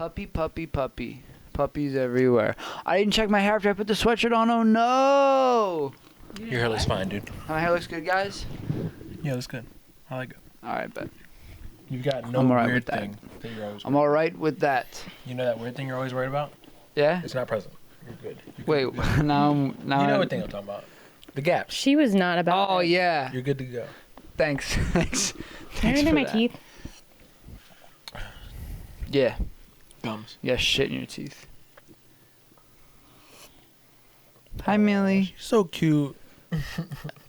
Puppy. Puppies everywhere. I didn't check my hair after I put the sweatshirt on. Oh no! Your hair looks fine, dude. My hair looks good, guys? Yeah, looks good. I like it. Alright, bet. You've got no I'm all right weird with that. thing that you're always I'm alright with that. You know that weird thing you're always worried about? Yeah? It's not present. You're good. Wait, now You know what thing I'm talking about. The gaps. She was not about Oh, it. yeah. You're good to go. Thanks. Thanks. Can I for do my that. teeth? Yeah. Gums. Yeah, shit in your teeth. Hi, Millie. She's so cute.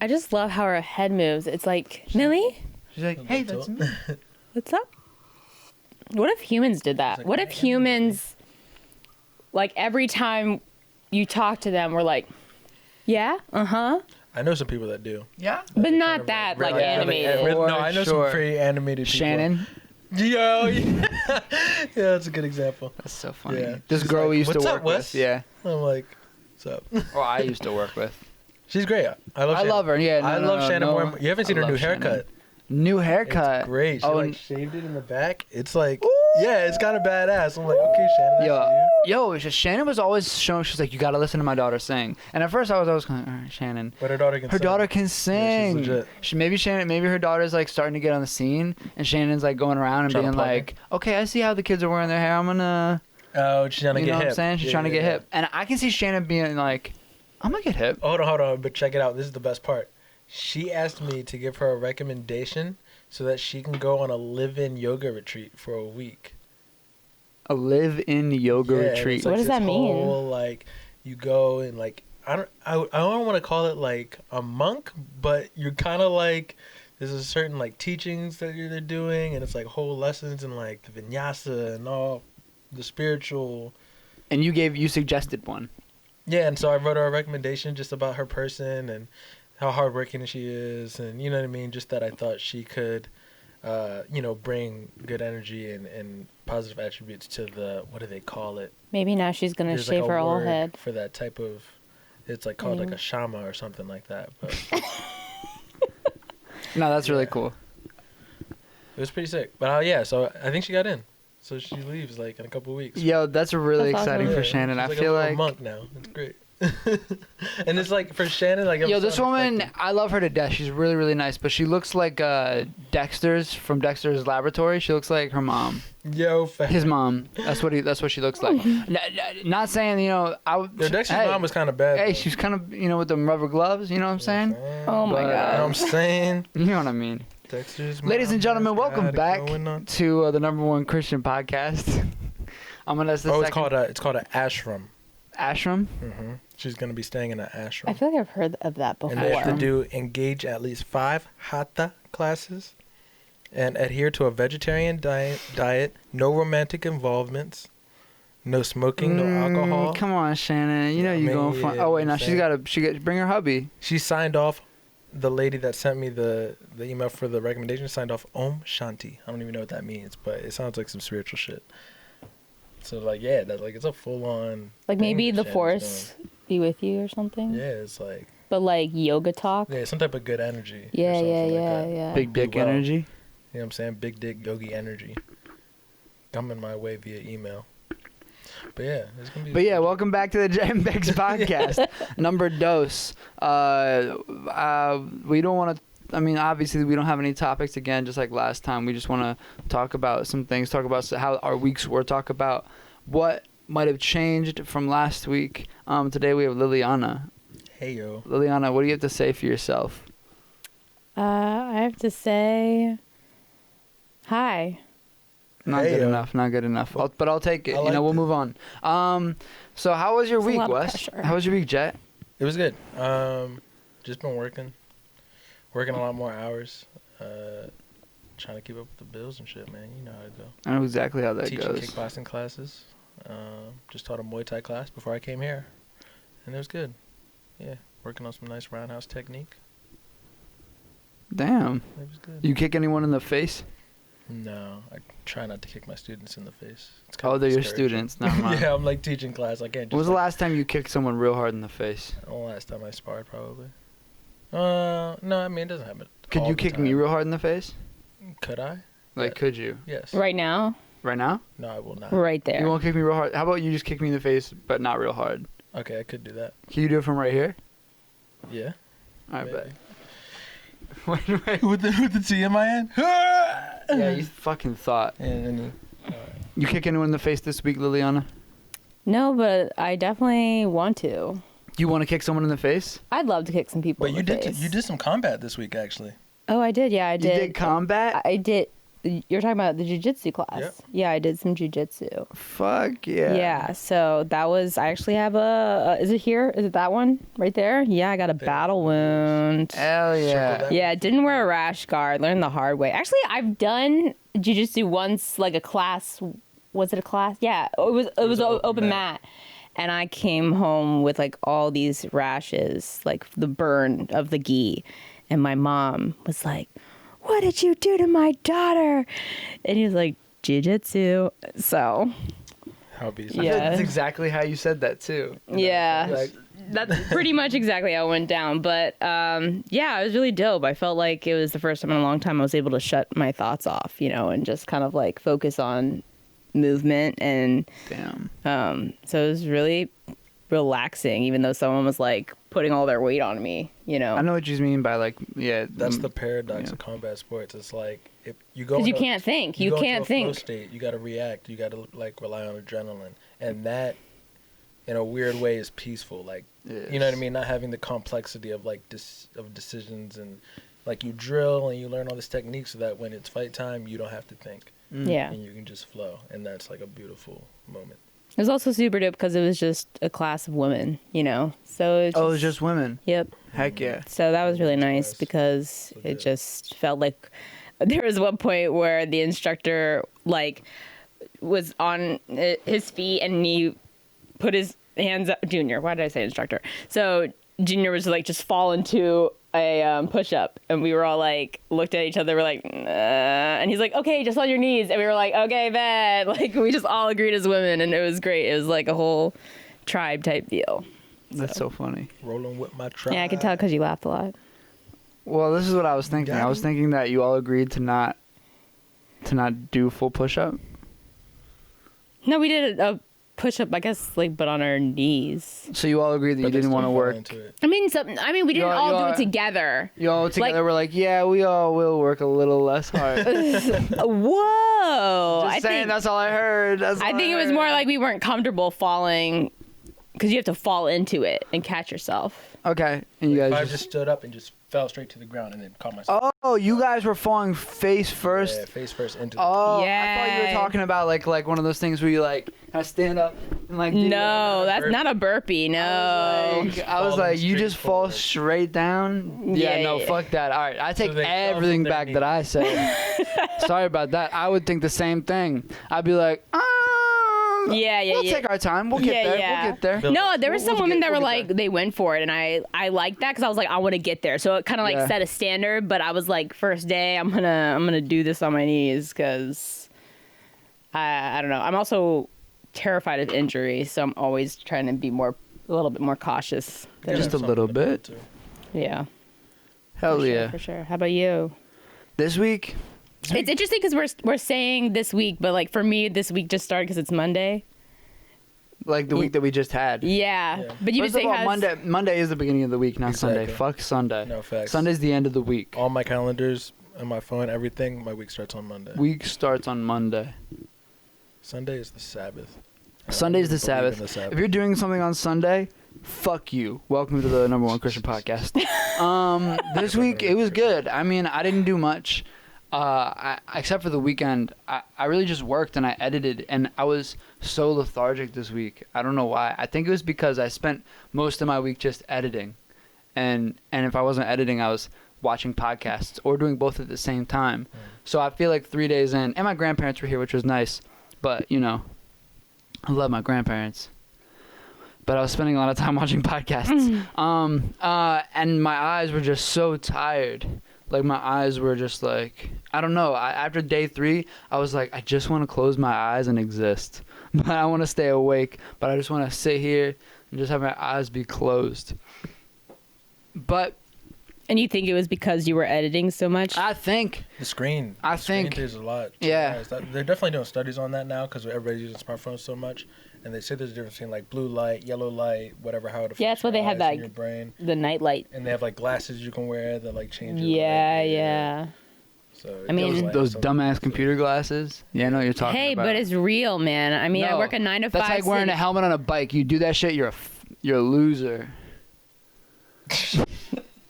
I just love how her head moves. It's like, Millie, She's like, hey, that's me. what's up? What if humans did that? like, What if humans, like every time you talk to them, we're like, yeah, uh-huh. I know some people that do. Yeah? But not that, like, animated. For No, I know sure. some pretty animated people. Shannon. Yo, yeah. Yeah, that's a good example. That's so funny. Yeah. This She's girl like, we used to "What's work up, Wes?" with. Yeah. I'm like, what's up? Well, I used to work with. She's great. I love I Shannon. love her. Yeah. No, I no, love no, Shannon no. more. You haven't seen I her new love Shannon. haircut. New haircut. It's great. She Oh, like shaved it in the back. It's like, yeah, it's kind of badass. I'm like, okay, Shannon, that's Yo, Shannon was always showing. She's like, you gotta listen to my daughter sing. And at first, I was always going, all right, Shannon. But her daughter can Her sing. daughter can Yeah, sing. she's legit. Maybe her daughter's like starting to get on the scene, and Shannon's like going around and Trying to being plug her. like, okay, I see how the kids are wearing their hair. I'm gonna, Oh, she's trying to you get know hip. what I'm saying? She's Yeah, trying to yeah, get yeah. hip, and I can see Shannon being like, I'm gonna get hip. Hold on. But check it out. This is the best part. She asked me to give her a recommendation so that she can go on a live-in yoga retreat for a week. A live-in yoga Yeah, and retreat. it's like What does this that mean? whole, like, you go and like I don't want to call it like a monk, but you're kind of like there's a certain like teachings that they're doing, and it's like whole lessons and like the vinyasa and all the spiritual. And you suggested one. Yeah, and so I wrote her a recommendation just about her person and how hardworking she is, and you know what I mean. Just that I thought she could, bring good energy and positive attributes to the what do they call it? Maybe now she's going to There's shave like a her whole word head. for that type of. It's like called like a shama or something like that. But No, that's really Yeah. cool. it was pretty sick. But yeah, so I think she got in. So she leaves like in a couple of weeks. Yo, that's really That's exciting awesome. for Shannon. She's I like feel a little like monk now. It's great. And it's like for Shannon, like I'm Yo, so this woman, unexpected. I love her to death. She's really, really nice, but she looks like Dexter's from Dexter's Laboratory. She looks like her mom, Yo, fat. his mom. That's what she looks like. Not saying Yo, Dexter's mom was kind of bad. Hey, though. she's kind of with them rubber gloves. You know what I'm saying? Oh my But, You know God. what I'm saying? You know what I mean. Dexter's Ladies and mom gentlemen, has welcome got it back going on. to the #1 Christian podcast. I'm gonna. It's called an ashram. Ashram. She's gonna be staying in an ashram. I feel like I've heard of that before. And they have to Ashram. engage at least 5 hatha classes and adhere to a vegetarian diet, no romantic involvements, no smoking, no alcohol. Come on, Shannon. You know Yeah, you I going mean, for. yeah, Oh wait, I'm no, saying. bring her hubby. She signed off, the lady that sent me the email for the recommendation signed off Om Shanti. I don't even know what that means, but it sounds like some spiritual shit. So like, yeah, that's like, it's a full on. Like maybe the force be with you or something. Yeah, it's like, But like yoga talk. yeah, some type of good energy. or Yeah, something like that. yeah. Big dick Well, energy. You know what I'm saying? Big dick yogi energy. Coming my way via email. But yeah, it's gonna be. But yeah, welcome back to the Jet and Bex podcast. Number dose. We don't want to. I mean, obviously, we don't have any topics again, just like last time. We just want to talk about some things, talk about how our weeks were, talk about what might have changed from last week. Today we have Liliana. Hey yo. Liliana, what do you have to say for yourself? I have to say, hi. Not Hey, good yo. enough. Not good enough. But I'll take it. I We'll liked it. move on. So how was your It's a week, lot of Wes? pressure. How was your week, Jet? It was good. Just been working a lot more hours. Trying to keep up with the bills and shit, man. You know how to go. I know exactly how that Teaching goes. kickboxing classes. Just taught a Muay Thai class before I came here, and it was good. Yeah, working on some nice roundhouse technique. Damn. It was good. You kick anyone in the face? No, I try not to kick my students in the face. It's Oh, they're your discouraging. students. Never mind. Yeah, I'm like teaching class. I can't. Just When was the like- last time you kicked someone real hard in the face? The last time I sparred, probably. No, I mean it doesn't happen. Could all you the kick me time. real hard in the face? Could I? Like, Yeah. could you? Yes. Right now? Right now? No, I will not. Right there. You won't kick me real hard? How about you just kick me in the face, but not real hard? Okay, I could do that. Can you do it from right here? Yeah. All right, Maybe. bet. wait. with the T in my hand. Yeah, you fucking thought. And then You kick anyone in the face this week, Liliana? No, but I definitely want to. You want to kick someone in the face? I'd love to kick some people but in you the did face. you did some combat this week actually. Oh, I did. Yeah, I did. You did combat? I did. You're talking about the jiu-jitsu class. Yep. Yeah, I did some jiu-jitsu. Fuck yeah. Yeah, so that was, I actually have is it here? Is it that one right there? Yeah, I got a battle wound. Hell yeah. Circle that. Yeah, didn't wear a rash guard. Learned the hard way. Actually, I've done jiu-jitsu once, like a class. Was it a class? Yeah, it was an open mat. And I came home with like all these rashes, like the burn of the gi. And my mom was like, "What did you do to my daughter?" And he was like, "Jiu-jitsu." So, Hobbies. Yeah. That's exactly how you said that, too. yeah. Like, That's pretty much exactly how it went down. But yeah, it was really dope. I felt like it was the first time in a long time I was able to shut my thoughts off, and just kind of like focus on movement. And damn. so it was really relaxing, even though someone was like putting all their weight on me, I know what you mean by like, yeah. That's the paradox of combat sports. It's like if you go because you into- can't think. you You go into can't a flow think. state, you got to react. You got to like rely on adrenaline, and that, in a weird way, is peaceful. Like, you know what I mean? Not having the complexity of like of decisions, and like you drill and you learn all this technique so that when it's fight time, you don't have to think, Yeah. and you can just flow, and that's like a beautiful moment. It was also super dope because it was just a class of women, So it Oh, it's just women. Yep. Heck yeah. So that was really nice Nice. because So it good. just felt like there was one point where the instructor like was on his feet and he put his hands up. Junior, why did I say instructor? So Junior was like just fall into a push-up, and we were all like looked at each other, we're like and he's like, "Okay, just on your knees," and we were like, "Okay, bet." Like we just all agreed as women, and it was great. It was like a whole tribe type deal. That's so funny. Rolling with my tribe. Yeah, I could tell because you laughed a lot. Well, this is what I was thinking. I was thinking that you all agreed to not do full push-up. No, we did a push-up, I guess, like, but on our knees. So you all agreed that But you they didn't still want to fall work. into it. We didn't You all do are- it together. You all together Like- were like, yeah, we all will work a little less hard. Whoa! Just saying, that's all I heard. I think it was more like we weren't comfortable falling because you have to fall into it and catch yourself. Okay, and you If I guys just stood up and just fell straight to the ground and then caught myself. Oh, you guys were falling face first. Yeah, face first into the Oh, I Yeah. thought you were talking about like one of those things where you like kind of stand up and like. do No, that. that's not a burpee. No. I was Falling like, you straight just fall forward. straight down. Yeah, Yeah, no, yeah. fuck that. All right, I take they fell from everything their back that I said. Sorry about that. I would think the same thing. I'd be like, Yeah, yeah, we'll yeah. take our time. We'll get Yeah, there. yeah. We'll get there. No, there were some We'll women get- that were we'll like, get they went for it, and I liked that because I was like, I want to get there. So it kind of like Yeah. set a standard, but I was like, first day, I'm gonna do this on my knees because I don't know. I'm also terrified of injury, so I'm always trying to be a little bit more cautious. You Just have a little something to bit. build to. Yeah. Hell For sure, yeah. for sure. How about you? This week, It's interesting because we're saying this week, but like for me, this week just started because it's Monday. like the week that we just had. Yeah, Yeah. but you First were of saying all, Monday is the beginning of the week, not Sunday. Exactly. Fuck Sunday. No facts. Sunday's the end of the week. All my calendars and my phone, everything, my week starts on Monday. Week starts on Monday. Sunday is the Sabbath. Sunday's the I don't believe in Sabbath. the If you're doing something on Sunday, fuck you. Welcome to the number one Christian podcast. This week it was good. I mean, I didn't do much, except for the weekend. I really just worked and I edited, and I was so lethargic this week. I don't know why. I think it was because I spent most of my week just editing, and if I wasn't editing, I was watching podcasts or doing both at the same time. So I feel like 3 days in, and my grandparents were here, which was nice, but I love my grandparents. But I was spending a lot of time watching podcasts. And my eyes were just so tired. Like, my eyes were just like, I don't know. After day 3, I was like, I just want to close my eyes and exist. But I want to stay awake. But I just want to sit here and just have my eyes be closed. But And you think it was because you were editing so much? I think. The screen. I the screen think. there's a lot. Yeah. They're definitely doing studies on that now because everybody's using smartphones so much. And they say there's a difference between like blue light, yellow light, whatever, how it affects Yeah, that's why they your have eyes that, and your brain. the night light. And they have like glasses you can wear that like change your Yeah, light. yeah. So I mean- Those dumbass computer glasses. Yeah, I know what you're talking Hey, about. but it's real, man. I mean, I No, work a 9 to 5. That's like wearing a helmet on a bike. You do that shit, you're a loser.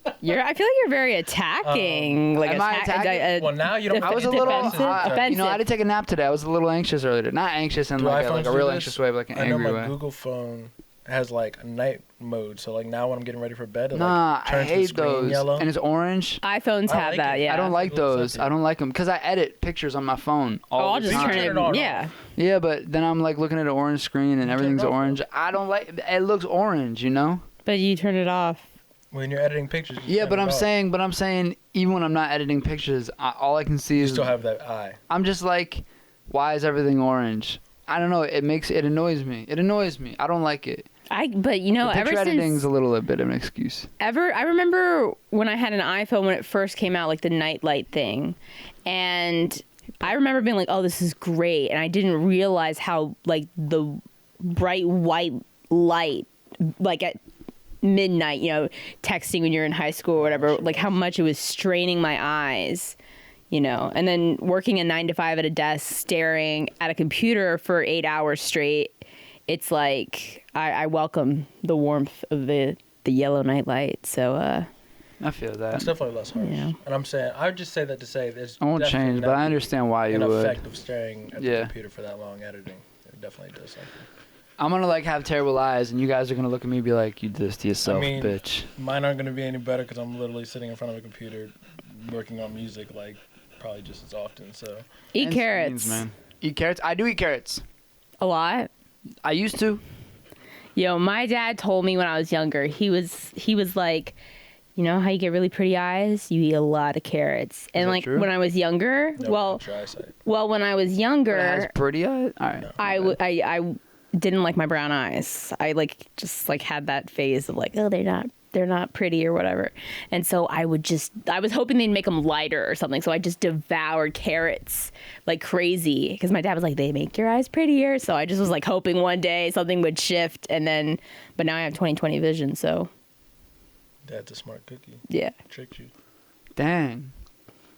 I feel like you're very attacking. Am I attacking? Well, now you don't. I was a little, Defensive? you know, I had to take a nap today. I was a little anxious earlier. Not anxious in Do like iPhones a do real this? anxious way, but like an I know angry my way. Google phone has like a night mode, so like now when I'm getting ready for bed, it Nah, like I turns the hate screen those. yellow. And it's orange. iPhones I have like that, it. yeah. I don't like It's a little those. sexy. I don't like them because I edit pictures on my phone all I'll the just time. turn Turn it, it on. yeah. Yeah, but then I'm like looking at an orange screen and turn it everything's off, orange. I don't like. It looks orange, you know. But you turn it off. When you're editing pictures. You Yeah, turn but it I'm off. saying, even when I'm not editing pictures, all I can see You is. still have that eye. I'm just like, why is everything orange? I don't know. It annoys me. It annoys me. I don't like it. But you know, The ever picture editing's since a little bit of an excuse. I remember when I had an iPhone when it first came out, like the night light thing, and I remember being like, "Oh, this is great," and I didn't realize how like the bright white light, like at midnight, you know, texting when you're in high school or whatever, like how much it was straining my eyes. You know, and then working a 9 to 5 at a desk, staring at a computer for 8 hours straight, it's like I welcome the warmth of the yellow night light. So I feel that. It's definitely less harsh. Yeah. And I'm saying, I would just say that to say there's. I won't definitely change, but not I understand why you an would. effect of staring at the Yeah. computer for that long editing. It definitely does something. I'm gonna like have terrible eyes, and you guys are gonna look at me and be like, "You did this to yourself, mean, bitch." Mine aren't going to be any better because I'm literally sitting in front of a computer working on music like probably just as often. So eat And carrots beans, man. Eat carrots. I do eat carrots. a lot. I used to. Yo, my dad told me when I was younger, he was like, you know how you get really pretty eyes? You eat a lot of carrots. And that like true? when I was younger, no, well, try eyesight. when I was But it has younger, pretty eyes. All right. No. I didn't like my brown eyes. I like just like had that phase of like, oh, they're not pretty or whatever. And so I was hoping they'd make them lighter or something. So I just devoured carrots like crazy because my dad was like, they make your eyes prettier. So I just was like hoping one day something would shift. And then, but now I have 20/20 vision. So Dad's a smart cookie. yeah. Tricked you. Dang.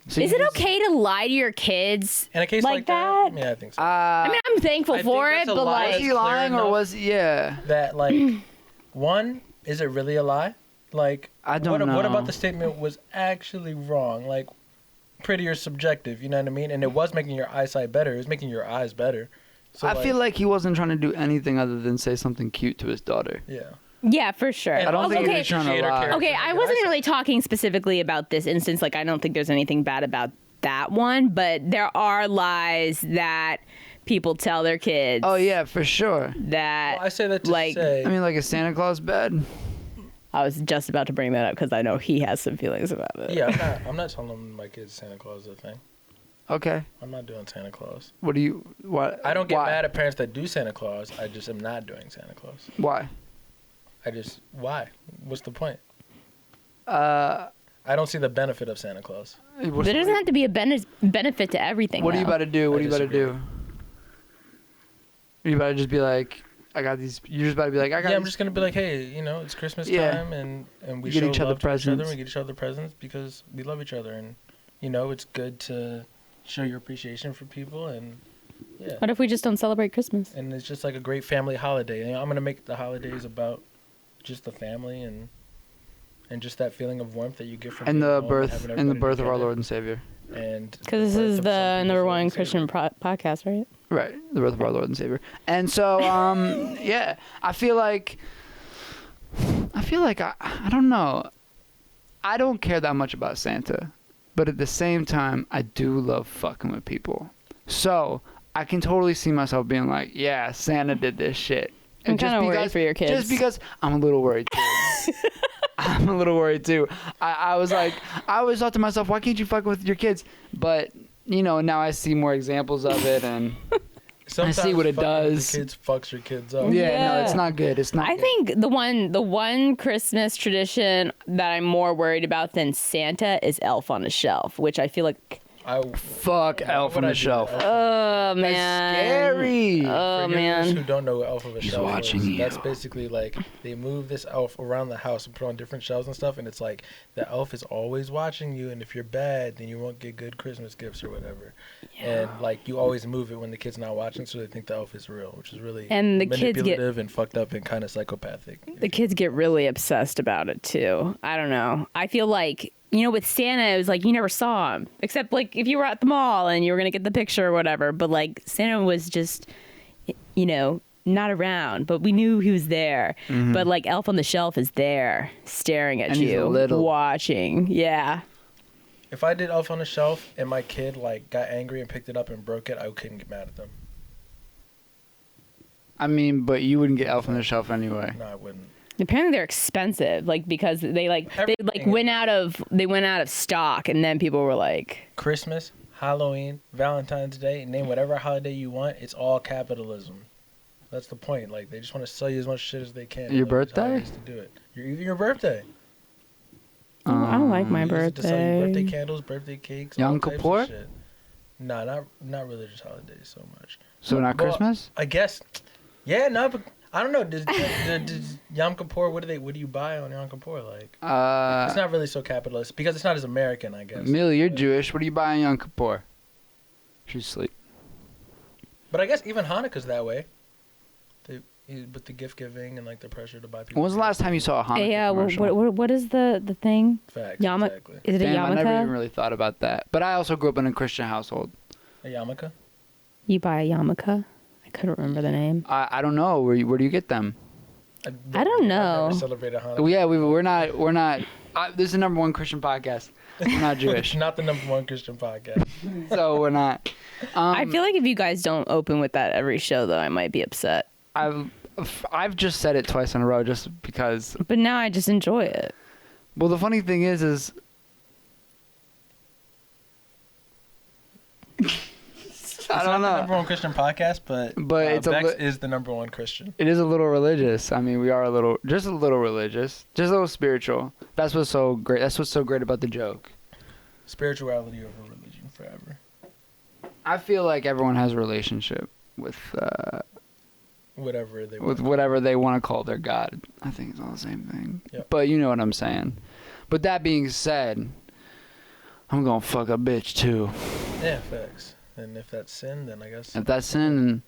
So Is you it just- okay to lie to your kids? In a case Like like that? Yeah, I think so. I mean, I'm thankful I for think it, that's a but lie. Was like, he lying or enough. was yeah? that like one, is it really a lie? Like I don't what know. about the statement was actually wrong? Like pretty or subjective, you know what I mean? And it was making your eyesight better. It was making your eyes better. So I feel like he wasn't trying to do anything other than say something cute to his daughter. yeah. yeah, for sure. And I don't think okay. he was trying to Appreciate her lie. character. Okay, I wasn't really talking specifically about this instance. Like, I don't think there's anything bad about that one, but there are lies that people tell their kids. Oh yeah, for sure. That Well, I say that to like, say I mean, like, is Santa Claus bad? I was just about to bring that up because I know he has some feelings about it. yeah, I'm not telling my kids Santa Claus is a thing. Okay. I'm not doing Santa Claus. What do you? What? I don't get why? mad at parents that do Santa Claus. I just am not doing Santa Claus. Why? Why? What's the point? Uh, I don't see the benefit of Santa Claus. There doesn't have to be a benefit to everything. What are you though. about to do? What I are you about to disagree. do? Are you about to just be like, I got these? You're just about to be like, I got. Yeah, I'm these- just gonna be like, hey, you know, it's Christmas Yeah. time, and we You get show each other love to each other, presents. and we get each other presents because we love each other, and you know, it's good to show your appreciation for people, and yeah, What if we just don't celebrate Christmas? and it's just like a great family holiday. You know, I'm gonna make the holidays about just the family and just that feeling of warmth that you get from and being the home birth having and the everybody birth of our together. Lord and Savior. And Because this birth is of the some number people's Lord one and Savior. Christian podcast, right? Right, the birth of our Lord and Savior. And so, yeah, I feel like I don't know. I don't care that much about Santa, but at the same time, I do love fucking with people. So I can totally see myself being like, yeah, Santa did this shit. I'm And just kind of worried because- for your kids. Just because I'm a little worried too. I'm a little worried too. I was like, I always thought to myself, why can't you fuck with your kids? But, you know, now I see more examples of it, and sometimes see what it fucking with does. The kids fucks your kids up. Yeah, no, Yeah. it's not good. It's not I good. think the one Christmas tradition that I'm more worried about than Santa is Elf on a Shelf, which I feel like, Fuck Elf on the Shelf. oh That's man, scary. Oh For viewers who man, don't know what Elf of a Shelf watching is, you. that's basically like they move this elf around the house and put on different shelves and stuff, and it's like the elf is always watching you, and if you're bad, then you won't get good Christmas gifts or whatever. And like you always move it when the kid's not watching, so they think the elf is real, which is really And the kids get- manipulative and fucked up and kind of psychopathic. the kids get really obsessed about it too. I don't know. I feel like, you know, with Santa, it was like you never saw him, except like if you were at the mall and you were gonna get the picture or whatever. But like Santa was just, you know, not around, but we knew he was there. But like Elf on the Shelf is there, staring at And he's you, little. watching. Yeah. If I did Elf on a Shelf and my kid like got angry and picked it up and broke it, I couldn't get mad at them. I mean, but you wouldn't get Elf on the Shelf anyway. No, I wouldn't. Apparently they're expensive, like because they Everything. went out of stock, and then people were like, Christmas, Halloween, Valentine's Day, name whatever holiday you want. It's all capitalism. That's the point. Like they just want to sell you as much shit as they can. Your Like, birthday? it's holidays to do it. Even your birthday. oh, I don't like my They use it to sell you birthday birthday. candles, birthday cakes, Yom all types Kippur? of shit. Nah, not religious holidays so much. So not Well, Christmas? I guess. Yeah, no, but I don't know. Does Yom Kippur? What do you buy on Yom Kippur? Like, it's not really so capitalist because it's not as American, I guess. Millie, you're Jewish. What do you buy on Yom Kippur? She's asleep. But I guess even Hanukkah's that way. With the gift giving and like the pressure to buy people. When was the last time you saw a Hanukkah Yeah, commercial? what is the thing? Facts, Yama- exactly. Is it a Damn, I never even yarmulke? really thought about that. But I also grew up in a Christian household. A yarmulke? You buy a yarmulke? I couldn't remember the name. I don't know. Where do you get them? I don't know. I've never celebrated Hanukkah. Well, yeah, we're not. This is the number one Christian podcast. We're not Jewish, Not the number one Christian podcast. so we're not. I feel like if you guys don't open with that every show, though, I might be upset. I've just said it twice in a row just because. But now I just enjoy it. Well, the funny thing is I don't It's not the know. number one Christian podcast, but It's a Bex li- is the number one Christian. It is a little religious. I mean, we are just a little religious, just a little spiritual. That's what's so great. That's what's so great about the joke. Spirituality over religion forever. I feel like everyone has a relationship with Whatever they with want. whatever they want to call their god. I think it's all the same thing. Yep. But you know what I'm saying. But that being said, I'm gonna fuck a bitch too. Yeah, facts. And if that's sin, then I guess. If that's sin,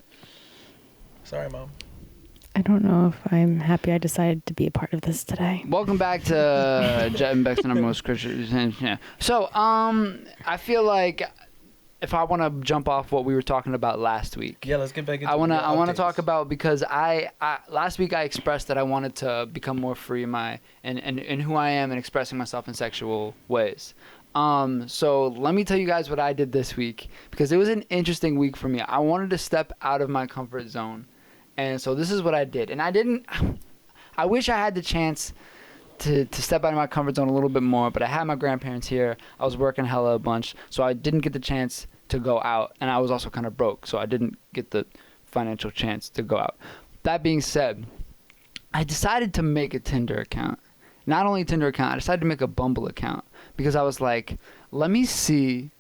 Sorry, Mom. I don't know if I'm happy I decided to be a part of this today. welcome back to Jet and Bex, the number most Christian. Yeah. So I feel like if I want to jump off what we were talking about last week. Yeah, let's get back into I want to updates. talk about because I last week I expressed that I wanted to become more free in who I am and expressing myself in sexual ways. So let me tell you guys what I did this week because it was an interesting week for me. I wanted to step out of my comfort zone. And so this is what I did. And I wish I had the chance to step out of my comfort zone a little bit more, but I had my grandparents here. I was working hella a bunch, so I didn't get the chance to go out. And I was also kind of broke, so I didn't get the financial chance to go out. That being said, I decided to make a Tinder account. Not only a Tinder account, I decided to make a Bumble account because I was like, let me see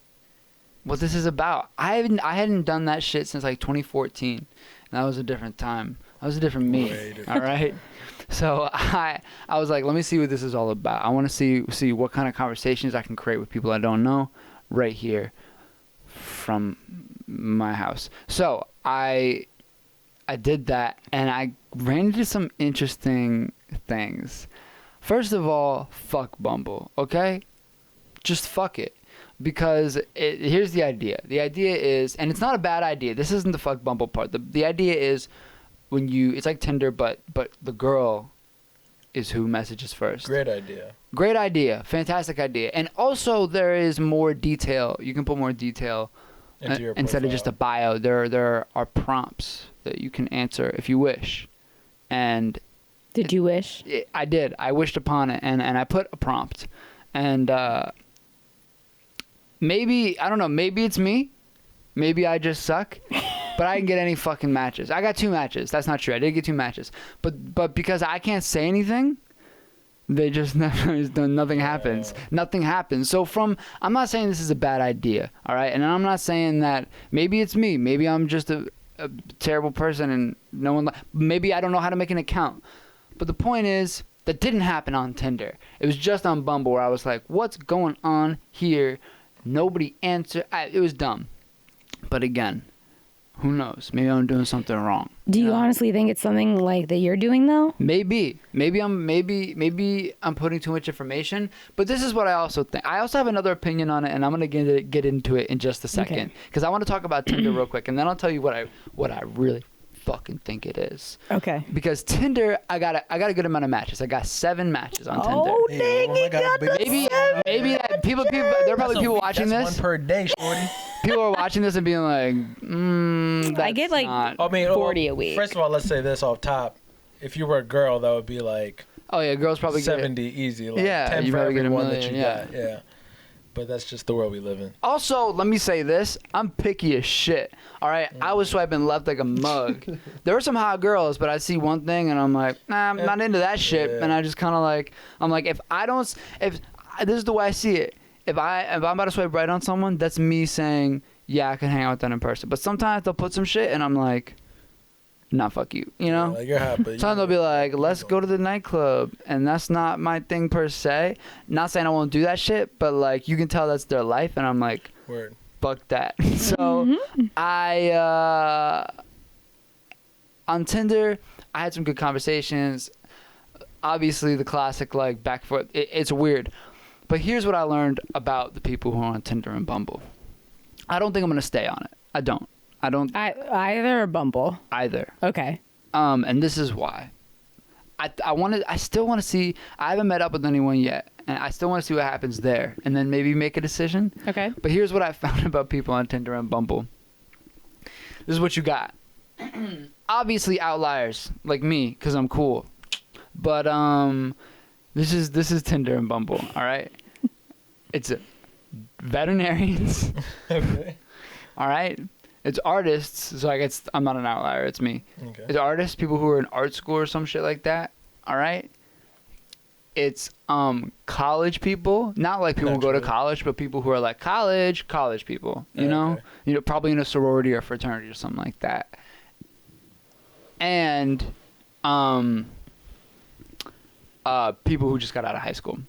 what this is about. I hadn't done that shit since like 2014. And that was a different time. That was a different me. Way different. All right. So I was like, let me see what this is all about. I want to see what kind of conversations I can create with people I don't know right here from my house. So I did that and I ran into some interesting things. First of all, fuck Bumble, okay? Just fuck it. Because here's the idea. The idea is, and it's not a bad idea. This isn't the fuck Bumble part. The idea is it's like Tinder, but the girl is who messages first. Great idea. Great idea. Fantastic idea. And also there is more detail. You can put more detail Into your instead of just a bio. There are prompts that you can answer if you wish. And Did you wish? I did. I wished upon it, and I put a prompt. And maybe, I don't know, maybe it's me. Maybe I just suck. but I didn't get any fucking matches. I got 2 matches. That's not true. I did get 2 matches. But because I can't say anything, they just nothing happens. Nothing happens. So I'm not saying this is a bad idea, all right? And I'm not saying that maybe it's me. Maybe I'm just a terrible person and no one maybe I don't know how to make an account. But the point is that didn't happen on Tinder. It was just on Bumble where I was like, what's going on here? Nobody answered. It was dumb. But again, who knows? Maybe I'm doing something wrong. Do you honestly think it's something like that you're doing though? Maybe I'm putting too much information. But this is what I also think. I also have another opinion on it, and I'm gonna get into it in just a second because I want to talk about Tinder real quick, and then I'll tell you what I really fucking think it is. Okay. Because Tinder, I got a good amount of matches. I got 7 matches on Tinder. Oh dang! Maybe that people there are probably people watching this. One per day, shorty. People are watching this and being like, I get like 40 a week. First of all, let's say this off top. If you were a girl, that would be like, oh yeah, girls probably 70 easy. Like yeah, 10 you for probably get a everyone million, that you got. Yeah. But that's just the world we live in. Also, let me say this. I'm picky as shit. All right? I was swiping left like a mug. There were some hot girls, but I see one thing and I'm like, nah, I'm not into that shit. Yeah. And I just kind of like, I'm like, if this is the way I see it. If I'm about to swipe right on someone, that's me saying, yeah, I can hang out with them in person. But sometimes they'll put some shit and I'm like, nah, fuck you. You know? Like you're hot, but Sometimes they'll be like, let's go to the nightclub. And that's not my thing per se. Not saying I won't do that shit, but like you can tell that's their life. And I'm like, word. Fuck that. So on Tinder, I had some good conversations. Obviously, the classic like back foot. It's weird. But here's what I learned about the people who are on Tinder and Bumble. I don't think I'm going to stay on it. I don't. Either or Bumble. Either. Okay. And this is why. I still want to see. I haven't met up with anyone yet, and I still want to see what happens there, and then maybe make a decision. Okay. But here's what I found about people on Tinder and Bumble. This is what you got. Obviously outliers like me, cause I'm cool. But this is Tinder and Bumble. All right. It's veterinarians. Okay. All right. It's artists, so I guess I'm not an outlier. It's me. Okay. It's artists, people who are in art school or some shit like that. All right. It's college people, not like people who go to college, but people who are like college people. You know, probably in a sorority or fraternity or something like that. And people who just got out of high school.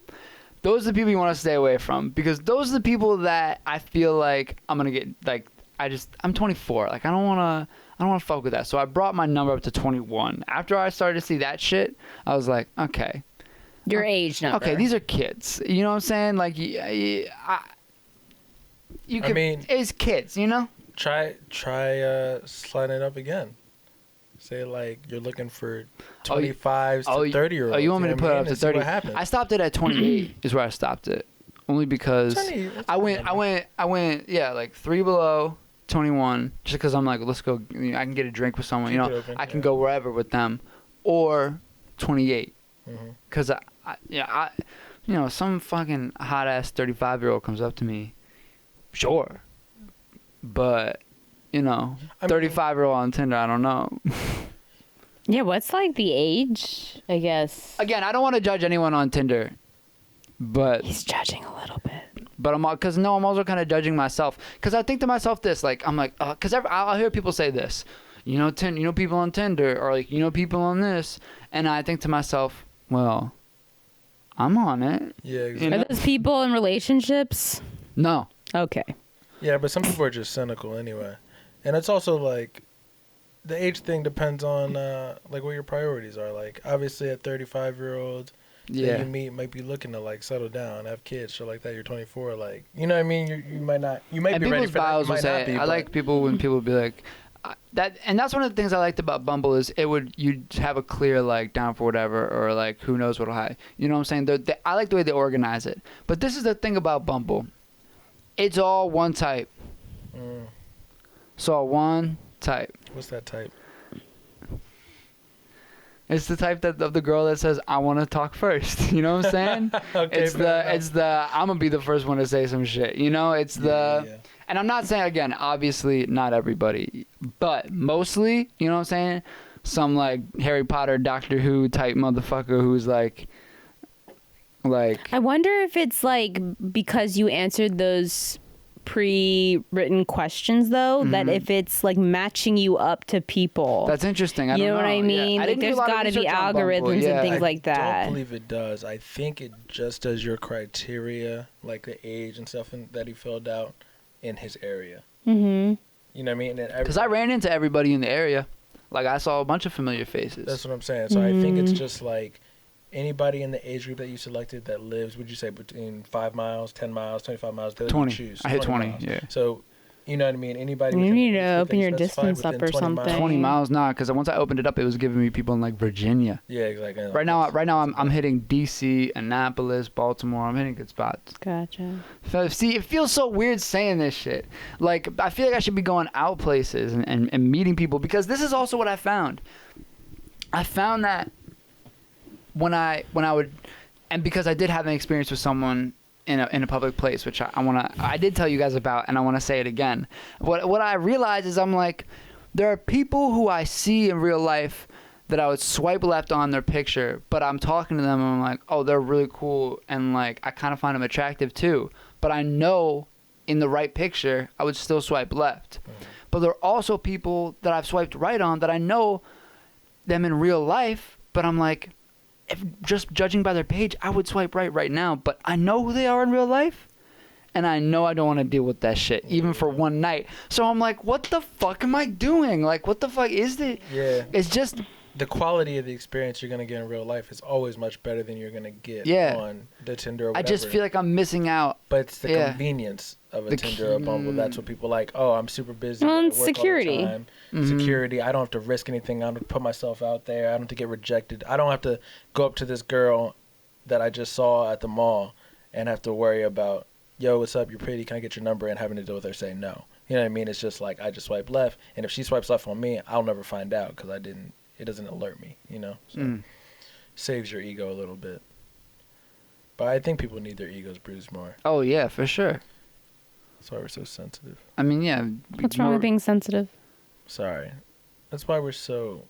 Those are the people you want to stay away from because those are the people that I feel like I'm gonna get like. I'm 24. Like I don't want to fuck with that. So I brought my number up to 21. After I started to see that shit, I was like, okay. Your age number. Okay, these are kids. You know what I'm saying? Like, it's kids, you know? Try sliding it up again. Say like you're looking for 25s to 30-year-olds. Oh, you want me to put it up to 30? What happens? I stopped it at 28 is where I stopped it. Only because I went yeah, like 3 below 21 just because I'm like, let's go, I can get a drink with someone, I can go wherever with them, or 28 because some fucking hot ass 35-year-old comes up to me, sure, but 35-year-old on Tinder, I don't know. Yeah, what's like the age, I guess? Again, I don't want to judge anyone on Tinder, but he's judging a little bit. But I'm also kind of judging myself because I think to myself this, like, I'm like, because I'll hear people say this, people on Tinder or like, people on this. And I think to myself, well, I'm on it. Yeah. Exactly. Are those people in relationships? No. Okay. Yeah, but some people are just cynical anyway. And it's also like the age thing depends on like what your priorities are. Like obviously a 35-year-old that you meet might be looking to like settle down, have kids, shit like that. You're 24, like you know what I mean. You might be ready for that. You might not be. I like people when people be like that, and that's one of the things I liked about Bumble is you'd have a clear like down for whatever or like who knows what'll happen. You know what I'm saying? I like the way they organize it. But this is the thing about Bumble. It's all one type. It's all one type. What's that type? It's the type of the girl that says, I want to talk first. You know what I'm saying? Okay, it's the I'm going to be the first one to say some shit. It's the And I'm not saying, again, obviously not everybody, but mostly, you know what I'm saying? Some like Harry Potter, Doctor Who type motherfucker who's like. I wonder if it's like because you answered those pre-written questions though, that if it's like matching you up to people. That's interesting. I you don't know what I mean? Yeah. I Like didn't do a there's lot of got to be research on Bumble. algorithms and things like I that. don't believe it does. I think it just does your criteria, like the age and stuff that he filled out in his area. Mm-hmm. You know what I mean? Because I ran into everybody in the area. Like, I saw a bunch of familiar faces. That's what I'm saying. So I think it's just like anybody in the age group that you selected that lives, would you say, between 5 miles, 10 miles, 25 miles? 20. Choose. I hit 20, miles. yeah. So, you know what I mean? Anybody. You within need the to age group open that you your specified distance up within or 20 miles. something. 20 miles, nah, because once I opened it up, it was giving me people in, like, Virginia. Yeah, exactly. Right now, I'm hitting D.C., Annapolis, Baltimore. I'm hitting good spots. Gotcha. So, see, it feels so weird saying this shit. Like, I feel like I should be going out places and meeting people, because this is also what I found. I found that when I would, and because I did have an experience with someone in a public place, which I did tell you guys about, and I want to say it again. What I realized is I'm like, there are people who I see in real life that I would swipe left on their picture, but I'm talking to them and I'm like, oh, they're really cool, and like I kind of find them attractive too. But I know in the right picture, I would still swipe left. But there are also people that I've swiped right on that I know them in real life, but I'm like, if just judging by their page, I would swipe right now, but I know who they are in real life, and I know I don't want to deal with that shit, even for one night. So I'm like, what the fuck am I doing? Like, what the fuck is it? Yeah. It's just... The quality of the experience you're going to get in real life is always much better than you're going to get on the Tinder or whatever. I just feel like I'm missing out. But it's the convenience of a Tinder or a Bumble. That's what people like. Oh, I'm super busy. Well, I it's work security. all the time. Security. I don't have to risk anything. I don't have to put myself out there. I don't have to get rejected. I don't have to go up to this girl that I just saw at the mall and have to worry about, yo, what's up? You're pretty. Can I get your number? And having to deal with her saying no. You know what I mean? It's just like I just swipe left. And if she swipes left on me, I'll never find out because it doesn't alert me, you know? So saves your ego a little bit. But I think people need their egos bruised more. Oh, yeah, for sure. That's why we're so sensitive. I mean, yeah. What's wrong with being sensitive? Sorry. That's why we're so...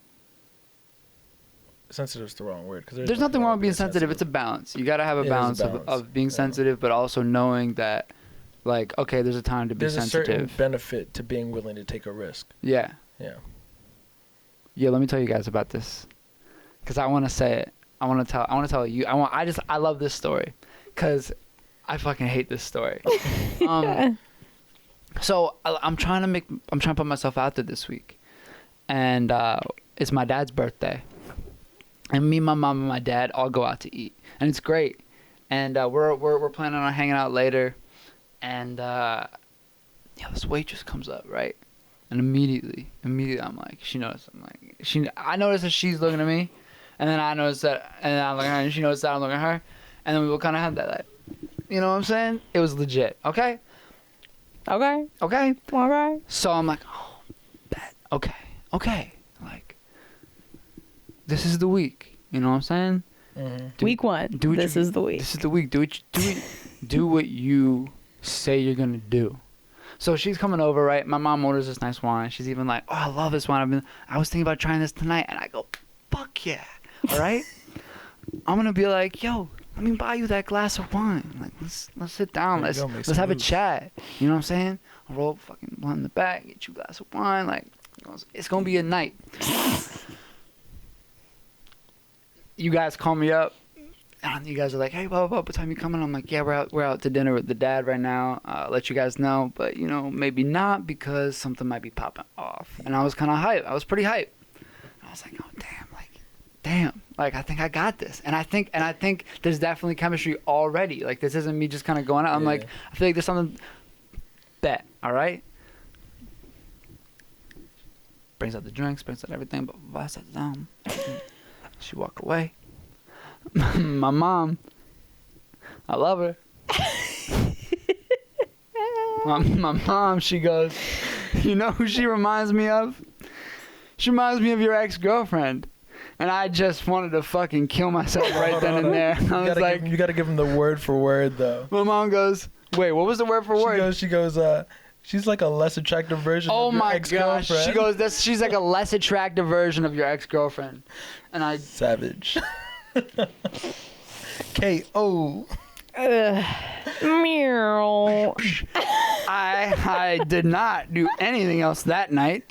Sensitive is the wrong word. Cause there's nothing wrong with being sensitive. It's a balance. You got to have a balance, of being sensitive, but also knowing that, like, okay, there's a time to be sensitive. There's a certain benefit to being willing to take a risk. Yeah. Yeah. Yeah, let me tell you guys about this, because I want to say it. I want to tell you. I love this story, because I fucking hate this story. So I'm trying to put myself out there this week, and it's my dad's birthday, and me, my mom, and my dad all go out to eat, and it's great, and we're planning on hanging out later, and this waitress comes up, right? And immediately, I'm like, she noticed. I noticed that she's looking at me, and then I noticed that, and then I'm looking at her, and she noticed that I'm looking at her, and then we will kind of have that, like, you know what I'm saying? It was legit, okay? Okay. All right. So I'm like, oh, bet, okay, like, this is the week, you know what I'm saying? Mm-hmm. Week 1. This is the week. This is the week. Do what you say you're gonna do. So she's coming over, right? My mom orders this nice wine. She's even like, oh, I love this wine. I was thinking about trying this tonight. And I go, fuck yeah. All right? I'm going to be like, yo, let me buy you that glass of wine. Like, let's sit down. Let's have a chat. You know what I'm saying? I'll roll fucking blunt in the back, get you a glass of wine. Like, it's going to be a night. You guys call me up. And you guys are like, hey, what time you coming? I'm like, yeah, we're out to dinner with the dad right now. Let you guys know, but you know, maybe not because something might be popping off. And I was kind of hyped. I was pretty hyped. And I was like, oh damn, like I think I got this. And I think there's definitely chemistry already. Like this isn't me just kind of going out. I'm like, I feel like there's something. Bet, all right. Brings out the drinks, brings out everything, but I sat down. She walk away. My mom, I love her. my mom, she goes, you know who she reminds me of? She reminds me of your ex-girlfriend. And I just wanted to fucking kill myself right then and there. I was like, you gotta give him the word for word though. My mom goes, wait, what was the word for word? She goes, She's like a less attractive version Oh of your my ex-girlfriend. gosh. She goes, she's like a less attractive version of your ex-girlfriend. And I... Savage. K.O. Meow. I did not do anything else that night.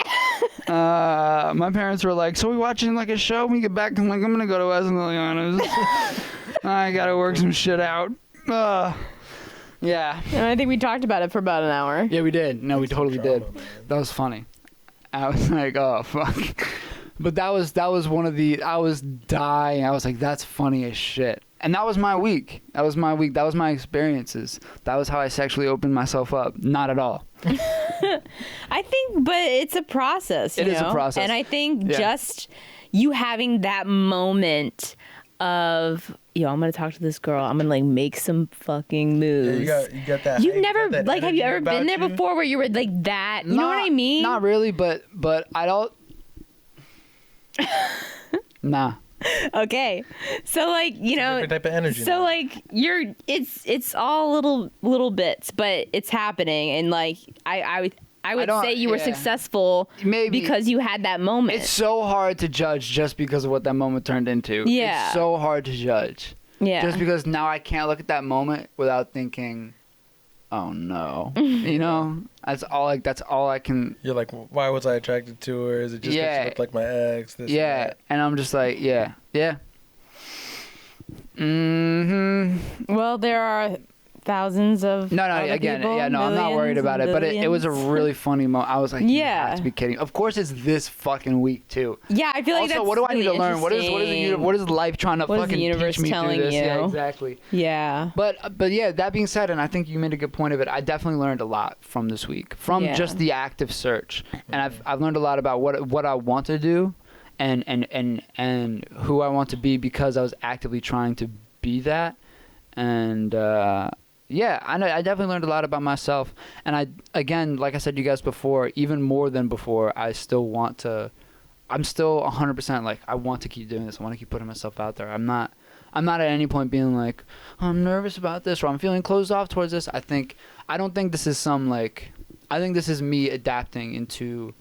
My parents were like, so we watching like a show when we get back? I'm like, I'm going to go to West Liliana's. I got to work some shit out. Yeah. And I think we talked about it for about an hour. Yeah, we did. No, we totally Drama, did. man. That was funny. I was like, oh, fuck. But that was one of the, I was dying. I was like, that's funny as shit. And that was my week. That was my week. That was my experiences. That was how I sexually opened myself up. Not at all. I think, but it's a process. It is a process. And I think Yeah. just you having that moment of, I'm gonna talk to this girl. I'm gonna like make some fucking moves. Yeah, you got that. You hype, never got that like. Have you energy ever been about there you? before where you were like that? You know what I mean? Not really, but I don't. Nah. Okay, so like Different type of energy. So now. like it's all little bits, but it's happening, and like I would don't- say you were yeah. successful Maybe. because you had that moment. It's so hard to judge just because of what that moment turned into. Yeah. It's so hard to judge. yeah. Just because now I can't look at that moment without thinking, oh no. You know? That's all I can. You're like, why was I attracted to her? Is it just Yeah. that she looked like my ex? This and Yeah. that? And I'm just like, yeah. Mm-hmm. Well, there are thousands of No, other again, people, yeah, no, I'm not worried millions about it. and But it was a billions. really funny moment. I was like, you Yeah. have to be kidding. Of course, it's this fucking week too. Yeah, I feel like Also, that's what do I need to really learn? What is interesting. what is life trying to What is the fucking universe teach me telling through this? Yeah, you? exactly. Yeah. But yeah, that being said, and I think you made a good point of it. I definitely learned a lot from this week, from Yeah. just the active search, and I've learned a lot about what I want to do, and who I want to be because I was actively trying to be that, and yeah, I know I definitely learned a lot about myself, and I again, like I said to you guys before, even more than before, I still want to. I'm still 100% like I want to keep doing this. I want to keep putting myself out there. I'm not at any point being like, I'm nervous about this or I'm feeling closed off towards this. I don't think this is some like, I think this is me adapting into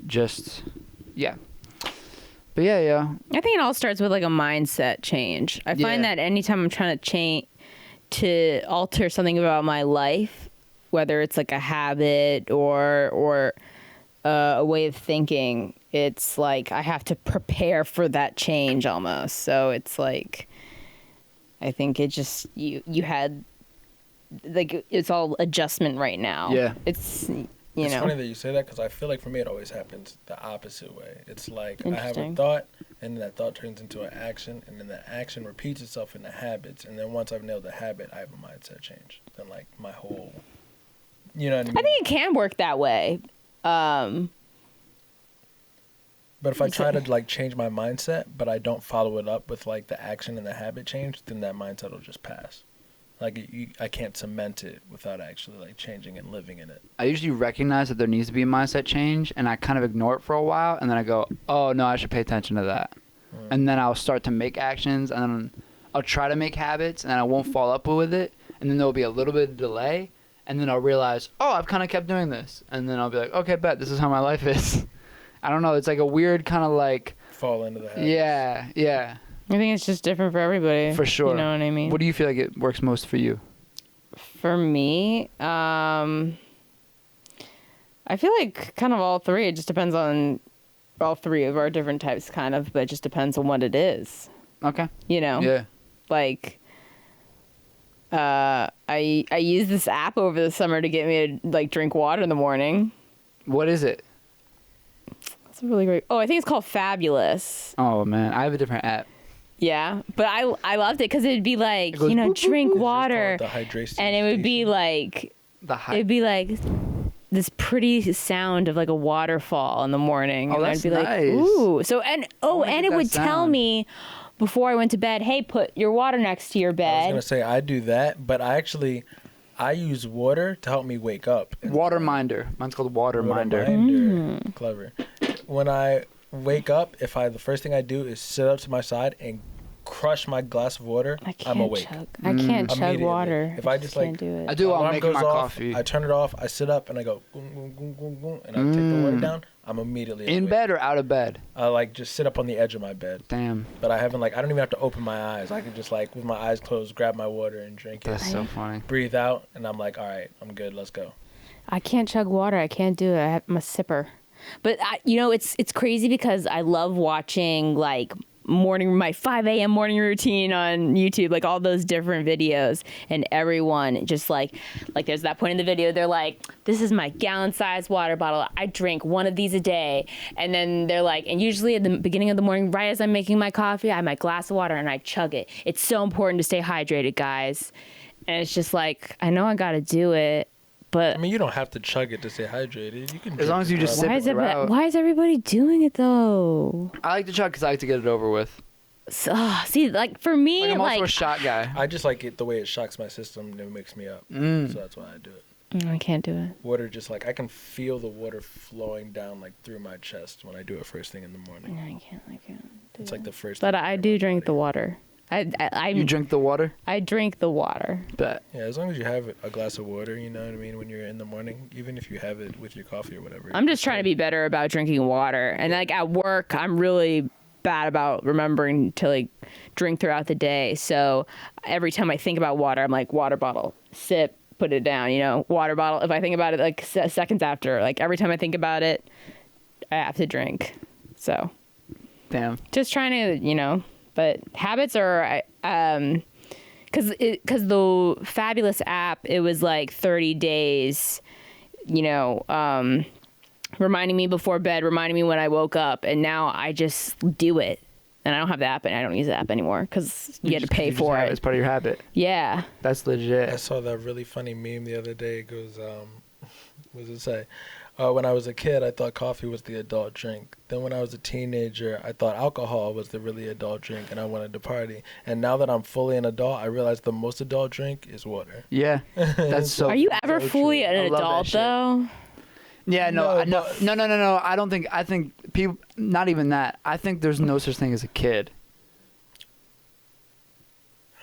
just, yeah. But yeah. I think it all starts with like a mindset change. I find Yeah. that anytime I'm trying to alter something about my life, whether it's like a habit or a way of thinking, it's like I have to prepare for that change almost. So it's like, I think it just you had like it's all adjustment right now. Yeah. It's It's funny that you say that because I feel like for me it always happens the opposite way. It's like I have a Interesting. thought and then that thought turns into an action and then that action repeats itself into habits and then once I've nailed the habit I have a mindset change. Then like my whole, you know what I mean? I think it can work that way. But if I try to like change my mindset but I don't follow it up with like the action and the habit change, then that mindset will just pass. Like I can't cement it without actually like changing and living in it. I usually recognize that there needs to be a mindset change and I kind of ignore it for a while and then I go, oh no, I should pay attention to that. And then I'll start to make actions and then I'll try to make habits and I won't follow up with it. And then there'll be a little bit of delay and then I'll realize, oh, I've kind of kept doing this. And then I'll be like, okay, bet this is how my life is. I don't know. It's like a weird kind of like, Fall into the habit. yeah, I think it's just different for everybody. for sure. You know what I mean? What do you feel like it works most for you? For me, I feel like kind of all three. It just depends on all three of our different types, kind of, but it just depends on what it is. Okay. You know? Yeah. Like, I used this app over the summer to get me to like drink water in the morning. What is it? That's a really great. Oh, I think it's called Fabulous. Oh man, I have a different app. Yeah, but I loved it because it'd be like, It goes you know, boop, boop, drink boop. water, The hydration and it would be station. like. The hype. It'd be like this pretty sound of like a waterfall in the morning. Oh, and that's I'd be like, nice. ooh. So and wanna and get it that would tell sound. me before I went to bed, hey, put your water next to your I was bed. gonna say I do that, but I use water to help me wake up. Water Minder. Mine's called Water Minder. Clever. When I wake up, the first thing I do is sit up to my side and crush my glass of water, I'm awake. I can't chug Immediately. water. If I just can't like, do it. I do while alarm making my goes off, coffee. I turn it off. I sit up and I go boom, boom, boom, boom, boom, and I take the water down. I'm immediately In awake. bed or out of bed? I like just sit up on the edge of my bed. Damn. But I haven't like I don't even have to open my eyes. I can just like with my eyes closed, grab my water and drink That's it. so funny. Breathe out, and I'm like, all right, I'm good. Let's go. I can't chug water. I can't do it. I'm a sipper. But it's crazy because I love watching like my 5 a.m. morning routine on YouTube, like all those different videos, and everyone just like there's that point in the video they're like, this is my gallon-sized water bottle. I drink one of these a day. And then they're like, and usually at the beginning of the morning, right as I'm making my coffee, I have my glass of water and I chug it. It's so important to stay hydrated, guys. And it's just like, I know I got to do it. But I mean, you don't have to chug it to stay hydrated. You can As long as you just sip why it throughout. why is everybody doing it though? I like to chug because I like to get it over with. So, see, like for me, Like I'm also like a shot guy. I just like it the way it shocks my system and it wakes me up. So that's why I do it. I can't do it. Water just like I can feel the water flowing down like through my chest when I do it first thing in the morning. I can't do It's it. like the first. But thing I in do my drink the body. water. You drink the water? I drink the water. Bet. Yeah, as long as you have a glass of water, you know what I mean, when you're in the morning, even if you have it with your coffee or whatever. I'm just trying to be better about drinking water. And like at work, I'm really bad about remembering to like drink throughout the day. So every time I think about water, I'm like, water bottle, sip, put it down, water bottle. If I think about it like seconds after, like every time I think about it, I have to drink. So Damn. just trying to, but habits are, because the Fabulous app, it was like 30 days, reminding me before bed, reminding me when I woke up, and now I just do it. And I don't have the app, and I don't use the app anymore because you had to pay for it. It's part of your habit. Yeah. That's I legit. saw that really funny meme the other day. It goes, what does it say? When I was a kid, I thought coffee was the adult drink. Then when I was a teenager, I thought alcohol was the really adult drink, and I wanted to party. And now that I'm fully an adult, I realize the most adult drink is water. Yeah. That's so. Are you ever so fully true. an I love that adult, shit. though? Yeah, no. I don't think. I think people. Not even that. I think there's no such thing as a kid.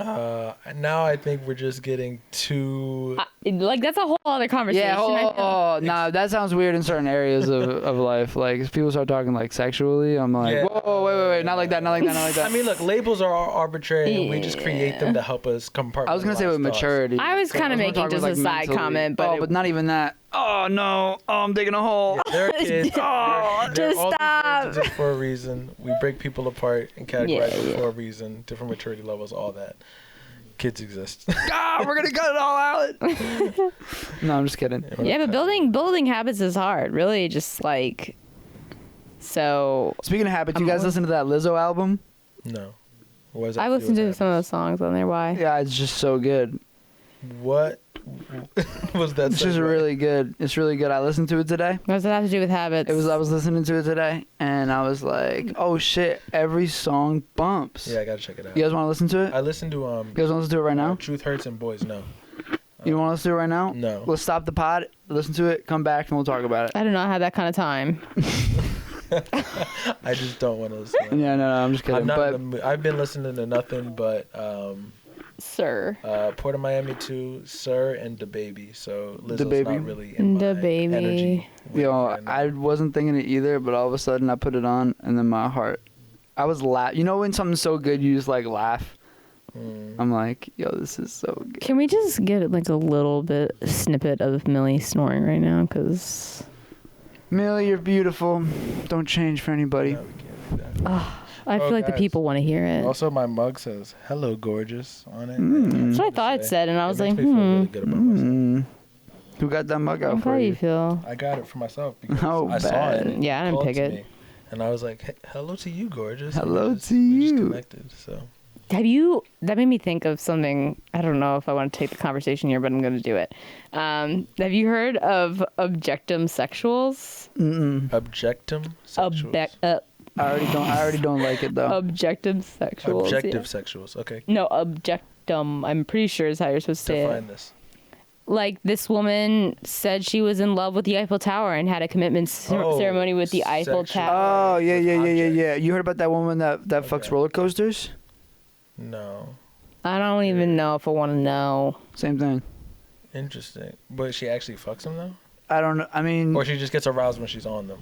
Now I think we're just getting too. Like, that's a whole other conversation. Yeah. I feel. Nah. That sounds weird in certain areas of life. Like if people start talking like sexually, I'm like, Yeah. whoa, wait, not like that, not like that, not like that. I mean, look, labels are arbitrary, and we just create them to help us compartmentalize. I was gonna say with thoughts. maturity. I was kind of gonna making talk just with, a side mentally. comment, but but not even that. Oh no! Oh, I'm digging a hole. Yeah, they're kids. Just They're all these stop. words exist for a reason. We break people apart and categorize them Yeah. for a reason. Different maturity levels, all that. Kids exist. We're gonna cut it all out. No, I'm just kidding. Yeah, but building habits is hard. Really, just like so. Speaking of habits, you guys listen to that Lizzo album? No. What does that I do with listened to habits? some of the songs on there. Why? Yeah, it's just so good. What was that? It's just segue? really good. It's really good. I listened to it today. What does that have to do with habits? I was listening to it today, and I was like, oh shit! Every song bumps. Yeah, I gotta check it out. You guys want to listen to it? I listened to You guys want to listen to it right now? Truth Hurts and Boys No. You want to listen to it right now? No. Let's stop the pod, listen to it, come back, and we'll talk about it. I do not have that kind of time. I just don't want to listen. To that. Yeah, no, I'm just kidding. I'm not But in the mood. I've been listening to nothing but Sir. Port of Miami 2, Sir, and DaBaby. So Lizzo's DaBaby? not really in my DaBaby. energy. I wasn't thinking it either, but all of a sudden I put it on, and then my heart, I was laugh. You know when something's so good, you just like laugh. I'm like, yo, this is so good. Can we just get like a little bit snippet of Millie snoring right now? Because Millie, you're beautiful. Don't change for anybody. No, we can't do that. I feel like the guys. people want to hear it. Also, my mug says "Hello, gorgeous" on it. That's what I thought it said, and I was like, makes me feel really good about myself. Mm. Who got that mug out I'm for glad you? you feel. I got it for myself because Oh, I saw bad. it. Yeah, I didn't called pick to it. me, and I was like, hey, "Hello to you, gorgeous." Hello And we just- to we just you. connected. So That made me think of something. I don't know if I want to take the conversation here, but I'm going to do it. Have you heard of objectum sexuals? objectum sexuals. I already don't like it though. Objective sexuals. Objective yeah. sexuals. Okay. No, objectum. I'm pretty sure is how you're supposed to say Define it. this. Like this woman said she was in love with the Eiffel Tower and had a commitment ceremony with the Eiffel sexual. Tower. Oh yeah. Object. You heard about that woman that fucks Okay. roller coasters? No. I don't even know if I want to know. Same thing. Interesting. But she actually fucks them though? I don't know. I mean, Or she just gets aroused when she's on them?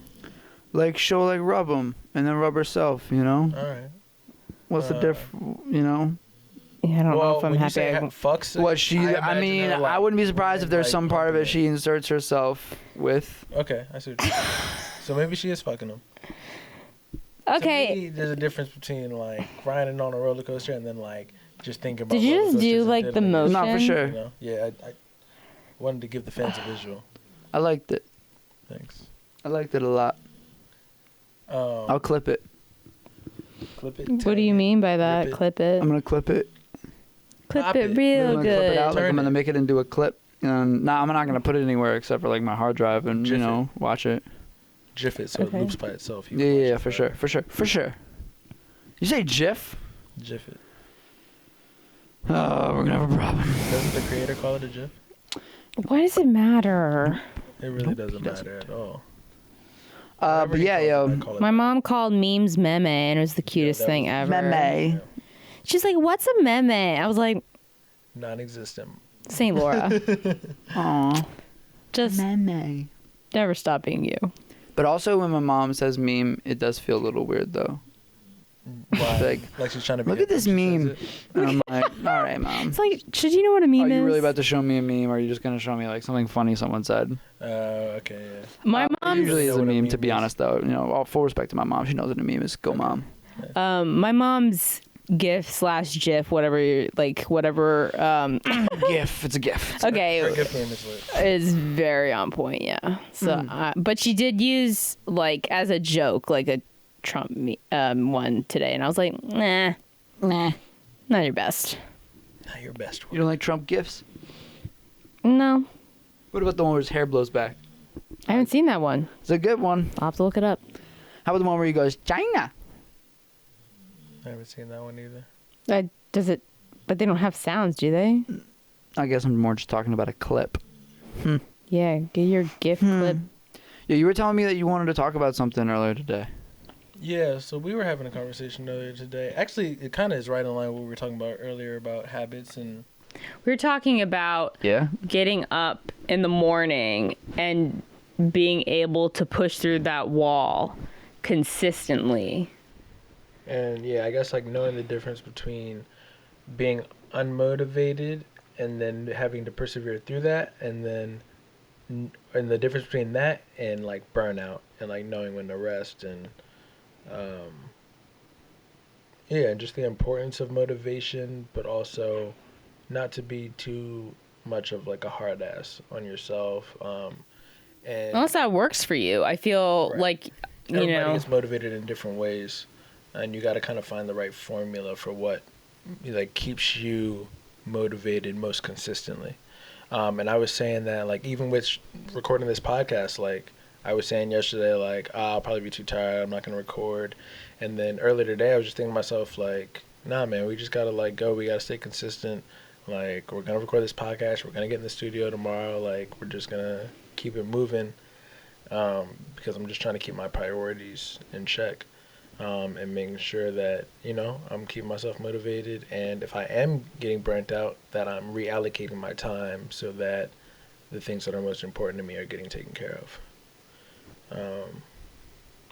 like she'll like rub them and then rub herself. You know. All right. What's the diff? You know. Yeah, I don't know if I'm when you happy. say fucks, What she? I mean, imagine her, I wouldn't be surprised if there's like, some part of it pumping she inserts herself with. Okay, I see what you're saying. So maybe she is fucking them. Okay. To me, there's a difference between like riding on a roller coaster and then like just thinking about. Did you just do like the motion? No, for sure. You know? Yeah, I wanted to give the fans a visual. I liked it. Thanks. I liked it a lot. I'll clip it. Clip it. What do you mean by that? Clip it. I'm gonna clip it. Clip Pop it it. real I'm gonna good. clip it out. Like Turn I'm gonna it. make it into a clip. And nah, I'm not gonna put it anywhere except for like my hard drive and GIF it. watch it. GIF it so Okay. it loops by itself. You Yeah, can watch yeah, it for forever. sure. You say GIF? GIF it. Oh, we're gonna have a problem. Doesn't the creator call it a GIF? Why does it matter? It really Nope, doesn't he doesn't. matter at all. But Whatever he yeah, calls it, I yo, call it My that. mom called memes meme, and it was the cutest that thing was- ever. Meme. Yeah. She's like, "What's a meme?" I was like, Non-existent. "Saint Laura." aw, Just meme. never stop being you. But also, when my mom says meme, it does feel a little weird though. Why? Like, She's trying to be look at hip when this she says meme. it? And I'm like, all right, mom. It's like, should you know what a meme Are is? you really about to show me a meme, or are you just gonna show me like something funny someone said? Okay, yeah. My It mom's usually is know a what a meme, meme to be is. honest, though. You know, all full respect to my mom. She knows what a meme is. Go, mom. my mom's GIF/GIF, whatever you're like, whatever. GIF. It's a GIF. Her Okay, gift name is lit. is very on point. Yeah. So, but she did use like as a joke, like a Trump one today, and I was like, nah, not your best. Not your best You one. don't like Trump gifs? No, What about the one where his hair blows back? I haven't seen that one. It's a good one. I'll have to look it up. How about the one where he goes, China? I haven't seen that one either. Does it? But they don't have sounds, do they? I guess I'm more just talking about a clip. Yeah, get your GIF clip. Yeah, you were telling me that you wanted to talk about something earlier today. Yeah, so we were having a conversation earlier today. Actually, it kind of is right in line with what we were talking about earlier about habits and We were talking about Yeah? getting up in the morning and being able to push through that wall consistently. yeah, I guess like knowing the difference between being unmotivated and then having to persevere through that, and then and the difference between that and like burnout and like knowing when to rest and yeah, and just the importance of motivation, but also not to be too much of like a hard ass on yourself. And Unless that works for you, I feel Right. like everybody gets know. motivated in different ways, and you got to kind of find the right formula for what like keeps you motivated most consistently. And I was saying that like even with recording this podcast, like I was saying yesterday, like I'll probably be too tired, I'm not gonna record. And then earlier today I was just thinking to myself like, nah man, we just gotta like go, we gotta stay consistent. Like we're gonna record this podcast, we're gonna get in the studio tomorrow, like we're just gonna keep it moving. Because I'm just trying to keep my priorities in check, and making sure that, you know, I'm keeping myself motivated, and if I am getting burnt out, that I'm reallocating my time so that the things that are most important to me are getting taken care of.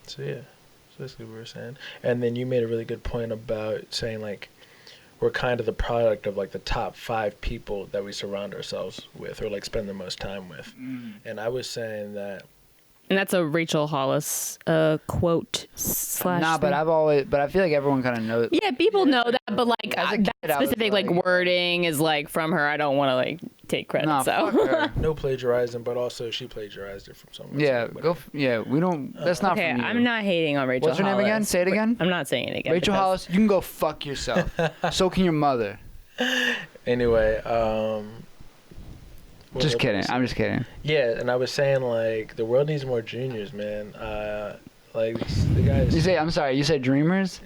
So yeah, so basically what we were saying. And then you made a really good point about saying like we're kind of the product of like the top 5 people that we surround ourselves with or like spend the most time with. And I was saying that And that's a Rachel Hollis quote slash. Nah, but thing. I feel like everyone kind of knows. Yeah, people know that, but like As a that kid, I was specific like like- wording is like from her. I don't want to like take credit. Nah, so fuck her. no plagiarizing, but also she plagiarized it from someone. Yeah, so go. whatever. Yeah, we don't. That's not okay, from you. I'm not hating on Rachel. What's her name Hollis. again? Say it again. I'm not saying it again. Rachel because- Hollis. You can go fuck yourself. So can your mother. Anyway, what Just was I kidding. saying? I'm just kidding. Yeah, and I was saying like the world needs more juniors, man. Like the You guys, say. I'm sorry. You said dreamers.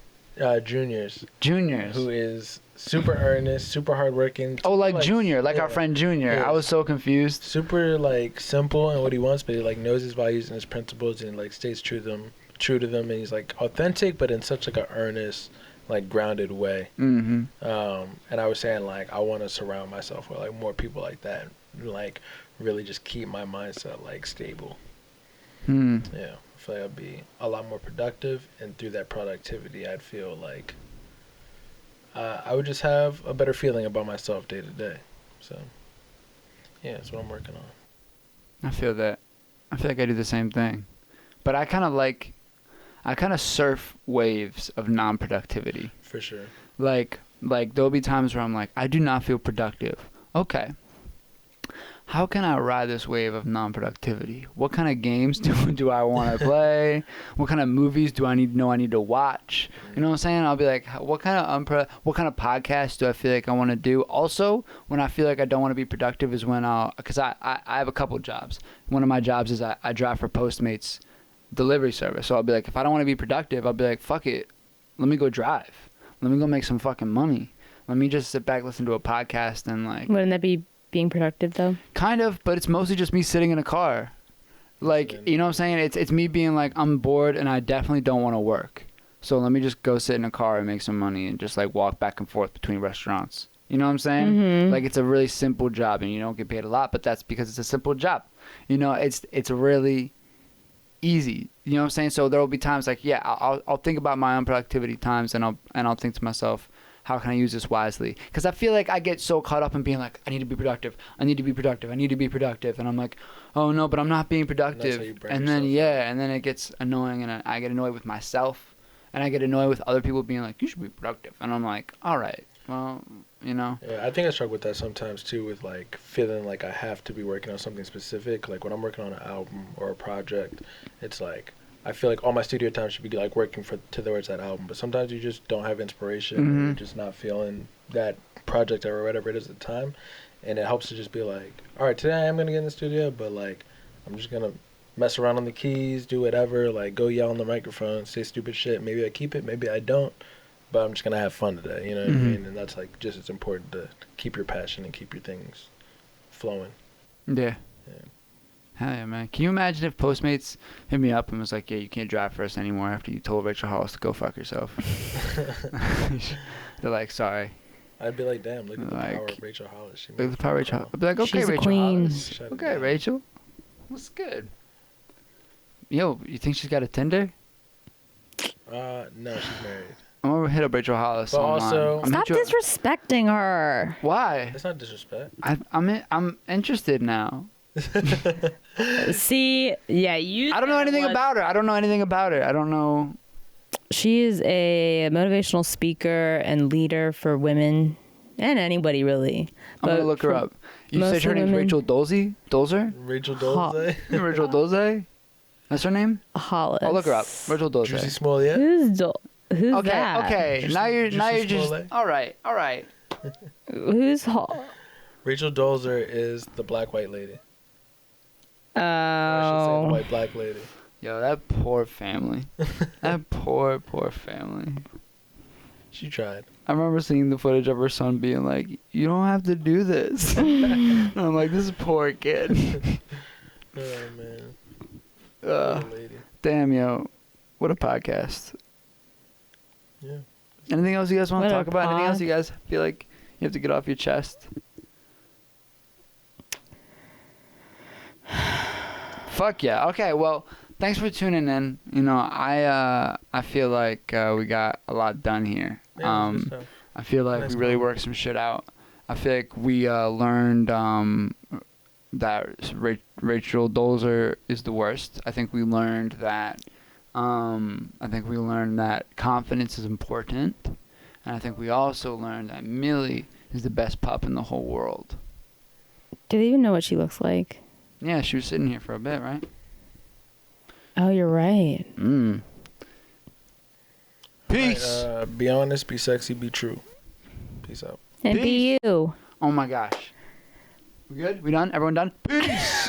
juniors, Juniors. who is super earnest, super hardworking. Oh, like Junior, like our yeah. friend Junior. Yeah. I was so confused. Super like simple in what he wants, but he like knows his values and his principles and like stays true to them, and he's like authentic, but in such like a earnest, like grounded way. Mm-hmm. And I was saying like I want to surround myself with like more people like that, and, like really just keep my mindset like stable. Hmm. Yeah, I feel like I'd be a lot more productive, and through that productivity, I'd feel like I would just have a better feeling about myself day to day. So yeah, that's what I'm working on. I feel that. I feel like I do the same thing, but I kind of surf waves of non-productivity. For sure. Like there'll be times where I'm like, I do not feel productive. Okay. How can I ride this wave of non-productivity? What kind of games do I want to play? What kind of movies do I need to watch? You know what I'm saying? I'll be like, what kind of podcasts do I feel like I want to do? Also, when I feel like I don't want to be productive is when because I have a couple jobs. One of my jobs is I drive for Postmates delivery service. So I'll be like, if I don't want to be productive, I'll be like, fuck it. Let me go drive. Let me go make some fucking money. Let me just sit back, listen to a podcast and like. Wouldn't that be being productive though? Kind of, but it's mostly just me sitting in a car. Like, you know what I'm saying? It's me being like, I'm bored and I definitely don't want to work. So let me just go sit in a car and make some money and just like walk back and forth between restaurants. You know what I'm saying? Mm-hmm. Like it's a really simple job and you don't get paid a lot, but that's because it's a simple job. You know, it's really easy. You know what I'm saying? So there will be times like, yeah, I'll think about my own productivity times and I'll think to myself, how can I use this wisely? Because I feel like I get so caught up in being like, I need to be productive. I need to be productive. I need to be productive. And I'm like, oh no, but I'm not being productive. And then, and then it gets annoying and I get annoyed with myself. And I get annoyed with other people being like, you should be productive. And I'm like, all right, well, you know. Yeah, I think I struggle with that sometimes too, with like feeling like I have to be working on something specific. Like when I'm working on an album or a project, it's like, I feel like all my studio time should be like working towards that album, but sometimes you just don't have inspiration. Mm-hmm. You're just not feeling that project or whatever it is at the time, and it helps to just be like, all right, today I am gonna get in the studio, but like I'm just gonna mess around on the keys, do whatever, like go yell on the microphone, say stupid shit. Maybe I keep it, maybe I don't, but I'm just gonna have fun today. You know what I mean? And that's like just as important to keep your passion and keep your things flowing. Yeah. Hell yeah, man. Can you imagine if Postmates hit me up and was like, yeah, you can't drive for us anymore after you told Rachel Hollis to go fuck herself? They're like, sorry. I'd be like, damn, look at the power of Rachel Hollis. Look at the power of Rachel Hollis. I'd be like, okay, She's a Rachel queen. Hollis. Okay, Rachel. What's good? Yo, you think she's got a Tinder? No, she's married. I'm gonna hit up Rachel Hollis. But also, stop disrespecting her. Why? It's not disrespect. I'm interested now. See, yeah, you. I don't know anything about her. I don't know. She is a motivational speaker and leader for women and anybody really. I'm gonna look her up. You said her name's Rachel Dolzer? Rachel Dolze? Rachel Dolze? That's her name? Hollis. I'll look her up. Rachel Dolze. Juicy Smollett? Who's okay, that? Okay, now you're just Smollett? all right. Who's Rachel Dolzer is the black-white lady. Oh. I should say the white-black lady. Yo, that poor family. That poor family. She tried. I remember seeing the footage of her son being like, you don't have to do this. And I'm like, this is poor kid. Oh, man. Lady. Damn, yo. What a podcast. Yeah. Anything else you guys want to talk about? Anything else you guys feel like you have to get off your chest? Fuck yeah. Okay, well, thanks for tuning in. You know, I feel like we got a lot done here. Yeah, I feel like we really worked some shit out. I feel like we learned that Rachel Dolzer is the worst. I think we learned that confidence is important. And I think we also learned that Millie is the best pup in the whole world. Do they even know what she looks like? Yeah, she was sitting here for a bit, right? Oh, you're right. Peace. Right, be honest, be sexy, be true. Peace out. And Peace. be you. Oh my gosh. We good? We done? Everyone done? Peace.